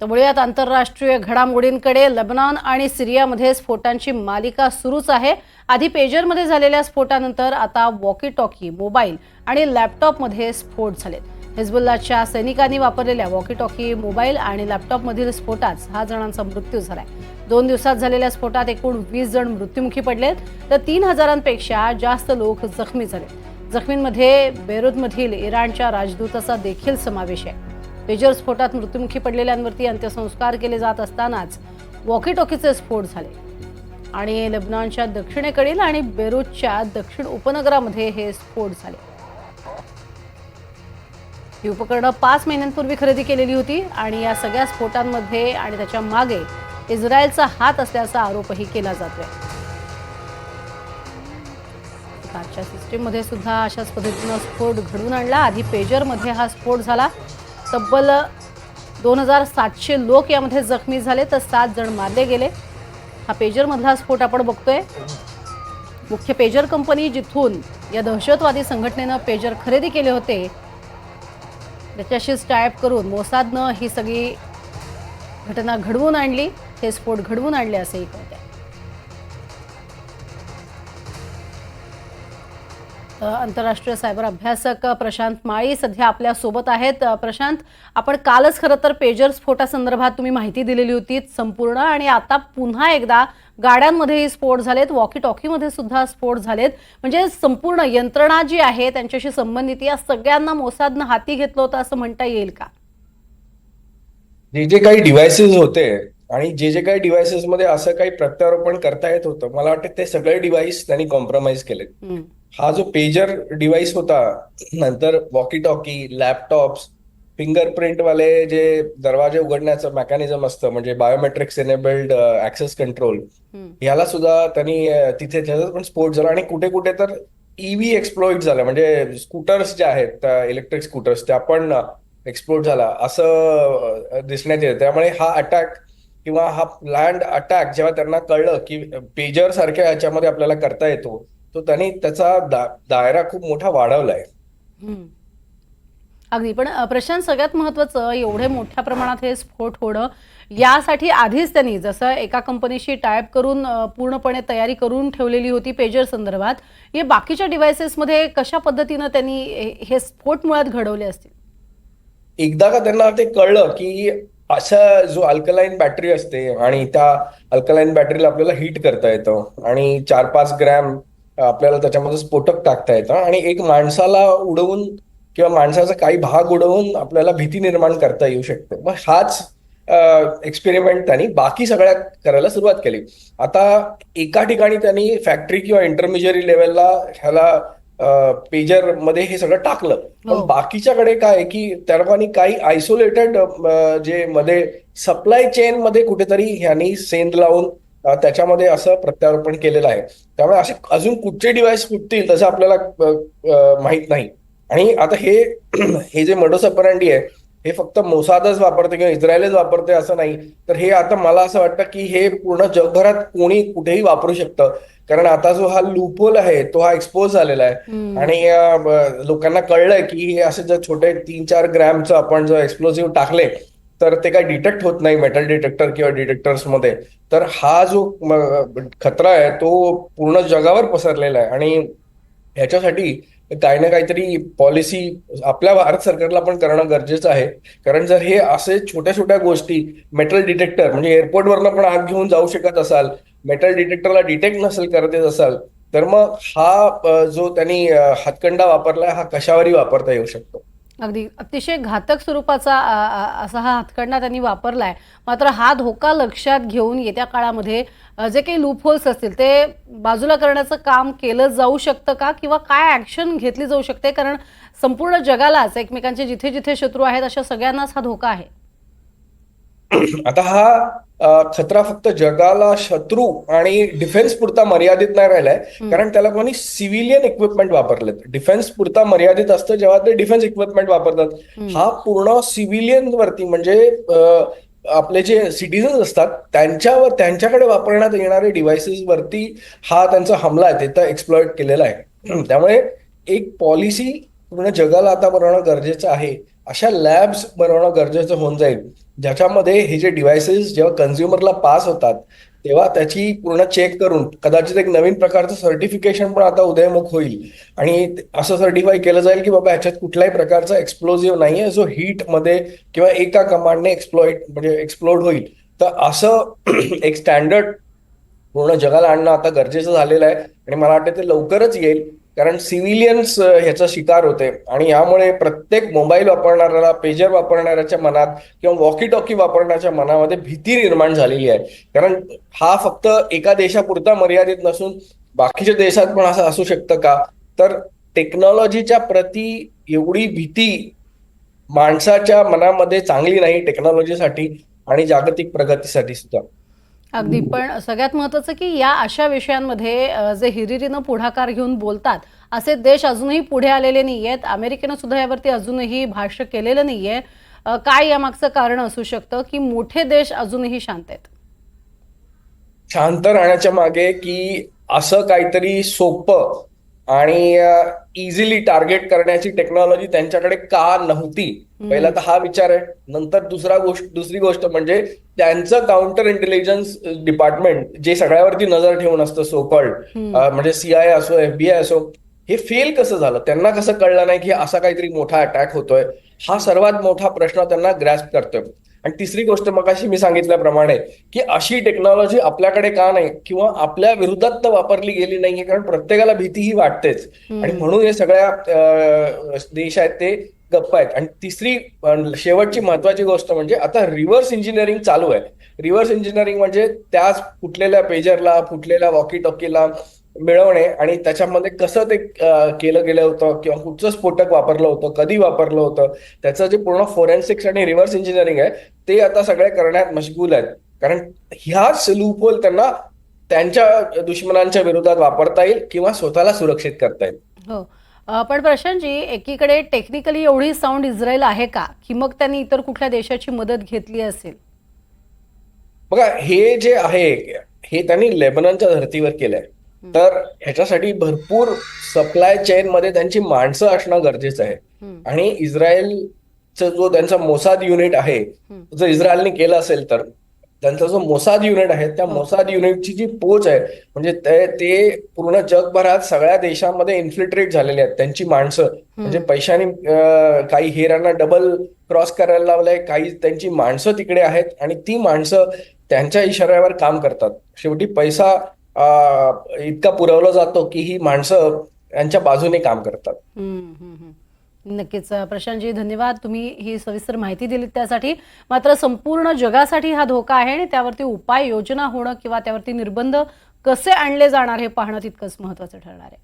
तर वळूयात आंतरराष्ट्रीय घडामोडींकडे. लेबनॉन आणि सिरियामध्ये स्फोटांची मालिका सुरूच आहे. आधी पेजरमध्ये झालेल्या स्फोटानंतर आता वॉकी टॉकी, मोबाईल आणि लॅपटॉपमध्ये स्फोट झालेत. हिजबुल्लाच्या सैनिकांनी वापरलेल्या वॉकी टॉकी, मोबाईल आणि लॅपटॉपमधील स्फोटात 6 जणांचा मृत्यू झालाय. 2 दिवसात झालेल्या स्फोटात एकूण 20 जण मृत्युमुखी पडलेत, तर 3000पेक्षा जास्त लोक जखमी झाले. जखमींमध्ये बेरूतमधील इराणच्या राजदूताचा देखील समावेश आहे. पेजर स्फोटात मृत्युमुखी पडलेल्यांवरती अंत्यसंस्कार केले जात असतानाच वॉकी टॉकीचे स्फोट झाले आणि लेबनॉनच्या दक्षिणेकडील आणि बेरूतच्या दक्षिण उपनगरामध्ये हे स्फोट झाले. ही उपकरणं 5 महिन्यांपूर्वी खरेदी केलेली होती आणि या सगळ्या स्फोटांमध्ये आणि त्याच्या मागे इस्रायलचा हात असल्याचा आरोपही केला जातोय. आजच्या सिस्टीममध्ये सुद्धा अशाच पद्धतीनं स्फोट घडवून आणला. आधी पेजरमध्ये हा स्फोट झाला. तब्बल 2700 लोक यामध्ये जखमी झाले, तर 7 जण मारले गेले. हा पेजरमधला स्फोट आपण बघतोय. मुख्य पेजर कंपनी जिथून या दहशतवादी संघटनेनं पेजर खरेदी केले होते त्याच्याशीच टायअप करून मोसादनं ही सगळी घटना घडवून आणली, हे स्फोट घडवून आणले असेही कळते. आंतरराष्ट्रीय सायबर अभ्यासक प्रशांत माळी सध्या आपल्या सोबत आहेत. प्रशांत, आपण कालच खरं तर पेजर स्फोटासंदर्भात तुम्ही माहिती दिलेली होती संपूर्ण, आणि आता पुन्हा एकदा गाड्यांमध्येही स्फोट झालेत, वॉकी टॉकीमध्ये सुद्धा स्फोट झालेत. म्हणजे संपूर्ण यंत्रणा जी आहे त्यांच्याशी संबंधित या सगळ्यांना मोसादनं हाती घेतलं होतं असं म्हणता येईल का? जे जे काही डिव्हाइसेस होते आणि जे काही डिव्हाइसेस मध्ये असं काही प्रत्यारोपण करता येत होतं, मला वाटतं ते सगळे डिव्हाइस त्यांनी कॉम्प्रोमाइज केले. हा जो पेजर डिव्हाइस होता, नंतर वॉकी टॉकी, लॅपटॉप्स, फिंगरप्रिंट वाले जे दरवाजे उघडण्याचं मेकॅनिझम असतं, म्हणजे बायोमेट्रिक्स एनेबल्ड ऍक्सेस कंट्रोल, याला सुद्धा त्यांनी तिथे त्याचा पण स्फोट झाला. आणि कुठे कुठे तर ईव्ही एक्सप्लोइट झालं, म्हणजे स्कूटर्स जे आहेत इलेक्ट्रिक स्कूटर्स त्या पण एक्सप्लोड झाला असं दिसण्यात येतं. त्यामुळे हा अटॅक किंवा हा लँड अटॅक जेव्हा त्यांना कळलं की पेजर सारख्या ह्याच्यामध्ये आपल्याला करता येतो, तो त्यांनी त्याचा दायरा खूप मोठा वाढवलाय. अगदी. पण प्रशांत, सगळ्यात महत्त्वाचं, एवढे मोठ्या प्रमाणात हे स्फोट होणं, यासाठी आधीच त्यांनी जसं एका कंपनीशी टायअप करून पूर्णपणे तयारी करून ठेवलेली होती पेजर संदर्भात, हे बाकीच्या डिव्हाइसेसमध्ये कशा पद्धतीनं त्यांनी हे स्फोट मुळात घडवले असतील? एकदा का त्यांना ते कळलं की अशा जो अल्कलाईन बॅटरी असते आणि त्या अल्कलाईन बॅटरीला आपल्याला हीट करता येतं आणि 4-5 ग्रॅम आपल्याला त्याच्यामध्ये स्फोटक टाकता येतं आणि एक माणसाला उडवून किंवा माणसाचा काही भाग उडवून आपल्याला भीती निर्माण करता येऊ शकते. मग हाच एक्सपेरिमेंट त्यांनी बाकी सगळ्या करायला सुरुवात केली. आता एका ठिकाणी त्यांनी फॅक्टरी किंवा इंटरमिजियरी लेवलला ह्याला पेजर मध्ये हे सगळं टाकलं, पण बाकीच्याकडे काय की त्या लोकांनी काही आयसोलेटेड जे मध्ये सप्लाय चेन मध्ये कुठेतरी ह्यांनी सेंध लावून त्याच्यामध्ये असं प्रत्यारोपण केलेलं आहे. त्यामुळे असे अजून कुठचे डिव्हाइस फुटतील तसं आपल्याला माहित नाही. आणि आता हे हे जे मडोस ऑपरंडी आहे हे फक्त मोसादच वापरते किंवा इस्रायलच वापरते असं नाही, तर हे आता मला असं वाटतं की हे पूर्ण जगभरात कोणी कुठेही वापरू शकतं. कारण आता जो हा लूपहोल आहे तो हा एक्सपोज झालेला आहे आणि लोकांना कळलंय की हे असे जर छोटे 3-4 ग्रॅमचं आपण जर एक्सप्लोजिव्ह टाकले तर ते काही डिटेक्ट होत नाही मेटल डिटेक्टर किंवा डिटेक्टर्स मध्ये. तर हा जो खतरा आहे तो पूर्ण जगावर पसरलेला आहे आणि ह्याच्यासाठी काही ना काहीतरी पॉलिसी आपल्या भारत सरकारला पण करणं गरजेचं आहे. कारण जर हे असे छोट्या छोट्या गोष्टी, मेटल डिटेक्टर म्हणजे एअरपोर्टवरनं पण आत घेऊन जाऊ शकत असाल, मेटल डिटेक्टरला डिटेक्ट नसेल करत येत असाल, तर मग हा जो त्यांनी हातकंडा वापरलाय हा कशावरही वापरता येऊ शकतो. अगदी अतिशय घातक स्वरूपाचा असा हा हातखंडा त्यांनी वापरलाय. मात्र हा धोका लक्षात घेऊन येत्या काळामध्ये जे काही लूपहोल्स असतील ते बाजूला करण्याचं काम केलं जाऊ शकतं का, किंवा काय ऍक्शन घेतली जाऊ शकते? कारण संपूर्ण जगालाच, एकमेकांचे जिथे जिथे शत्रू आहेत अशा सगळ्यांनाच हा धोका आहे. आता हा खतरा फक्त जगाला शत्रू आणि डिफेन्स पुरता मर्यादित नाही राहिलाय, कारण त्याला कोणी सिव्हिलियन इक्विपमेंट वापरलेत. डिफेन्स पुरता मर्यादित असतं जेव्हा ते डिफेन्स इक्विपमेंट वापरतात. हा पूर्ण सिव्हिलियन वरती म्हणजे आपले जे सिटीजन्स असतात त्यांच्याकडे वापरण्यात येणारे डिव्हाइसेस वरती हा त्यांचा हमला आहे ते तर एक्सप्लॉइट केलेला आहे. त्यामुळे एक पॉलिसी पूर्ण जगाला आता बनवणं गरजेचं आहे. अशा लॅब्स बनवणं गरजेचं होऊन जाईल ज्याच्यामध्ये हे जे डिव्हायसेस जेव्हा कन्झ्युमरला पास होतात तेव्हा त्याची पूर्ण चेक करून कदाचित एक नवीन प्रकारचं सर्टिफिकेशन पण आता उदयमुख होईल आणि असं सर्टिफाय केलं जाईल की बाबा ह्याच्यात कुठल्याही प्रकारचा एक्सप्लोजिव्ह नाहीये जो हीटमध्ये किंवा एका कमांडने म्हणजे एक्सप्लोड होईल. तर असं एक स्टँडर्ड पूर्ण जगाला आणणं आता गरजेचं झालेलं आहे आणि मला वाटतं ते लवकरच येईल. कारण सिव्हिलियन्स ह्याचा शिकार होते आणि यामुळे प्रत्येक मोबाईल वापरणाऱ्याला, पेजर वापरणाऱ्याच्या मनात किंवा वॉकी टॉकी वापरण्याच्या मनामध्ये भीती निर्माण झालेली आहे. कारण हा फक्त एका देशापुरता मर्यादित नसून बाकीच्या देशात पण असं असू शकतं का? तर टेक्नॉलॉजीच्या प्रती एवढी भीती माणसाच्या मनामध्ये चांगली नाही टेक्नॉलॉजीसाठी आणि जागतिक प्रगतीसाठी सुद्धा. अगदी. पण सगळ्यात महत्त्वाचं की या अशा विषयांमध्ये जे हिरिरीनं पुढाकार घेऊन बोलतात असे देश अजूनही पुढे आलेले नाही आहेत. अमेरिकेनं सुद्धा यावरती अजूनही भाष्य केलेलं नाहीये. काय यामागचं कारण असू शकतं की मोठे देश अजूनही शांत आहेत? शांत राहण्याच्या मागे की असं काहीतरी सोपं आणि इझिली टार्गेट करण्याची टेक्नॉलॉजी त्यांच्याकडे का नव्हती, पहिला तर हा विचार आहे. नंतर दुसरी गोष्ट म्हणजे त्यांचं काउंटर इंटेलिजन्स डिपार्टमेंट जे सगळ्यावरती नजर ठेवून असतं सोकॉल्ड, म्हणजे सीआयए असो, FBI असो, हे फेल कसं झालं? त्यांना कसं कळलं नाही की असा काहीतरी मोठा अटॅक होतोय? हा सर्वात मोठा प्रश्न त्यांना ग्रॅस्प करतोय. आणि तिसरी गोष्ट मगाशी मी सांगितल्याप्रमाणे की अशी टेक्नॉलॉजी आपल्याकडे का नाही किंवा आपल्या विरोधात तर वापरली गेली नाहीये, कारण प्रत्येकाला भीती ही वाटतेच आणि म्हणून हे सगळ्या देश आहेत ते गप्प आहेत. आणि तिसरी शेवटची महत्वाची गोष्ट म्हणजे आता रिव्हर्स इंजिनिअरिंग चालू आहे. रिव्हर्स इंजिनिअरिंग म्हणजे त्याच फुटलेल्या पेजरला, फुटलेल्या वॉकी टॉकीला मिळवणे आणि त्याच्यामध्ये कसं ते केलं गेलं होतं किंवा कुठचं स्फोटक वापरलं होतं, कधी वापरलं होतं, त्याचं जे पूर्ण फोरेन्सिक्स आणि रिव्हर्स इंजिनिअरिंग आहे ते आता सगळे करण्यात मशगूल आहेत. कारण ह्याच लूपहोल त्यांना त्यांच्या दुश्मनांच्या विरोधात वापरता येईल किंवा स्वतःला सुरक्षित करता येईल. हो. पण प्रशांतजी, एकीकडे टेक्निकली एवढी साऊंड इस्रायल आहे का की मग त्यांनी इतर कुठल्या देशाची मदत घेतली असेल? बघा, हे जे आहे हे त्यांनी लेबननच्या धर्तीवर केलंय. तर ह्याच्यासाठी भरपूर सप्लाय चेन मध्ये त्यांची माणसं असणं गरजेचं आहे. आणि इस्रायलचा जो त्यांचा मोसाद युनिट आहे, जर इस्रायलने केलं असेल तर त्यांचा जो मोसाद युनिट आहे त्या मोसाद युनिटची जी पोच आहे म्हणजे ते पूर्ण जगभरात सगळ्या देशांमध्ये इन्फिल्ट्रेट झालेले आहेत. त्यांची माणसं म्हणजे पैशाने काही हेरांना डबल क्रॉस करायला लावलंय, काही त्यांची माणसं तिकडे आहेत आणि ती माणसं त्यांच्या इशाऱ्यावर काम करतात. शेवटी पैसा इतका पुरवला जातो की ही माणसं यांच्या बाजूने काम करतात. नक्कीच. प्रशांतजी, धन्यवाद. तुम्ही ही सविस्तर माहिती दिलीत त्यासाठी. मात्र संपूर्ण जगासाठी हा धोका आहे आणि त्यावरती उपाययोजना होणं किंवा त्यावरती निर्बंध कसे आणले जाणार हे पाहणं तितकंच महत्त्वाचं ठरणार आहे.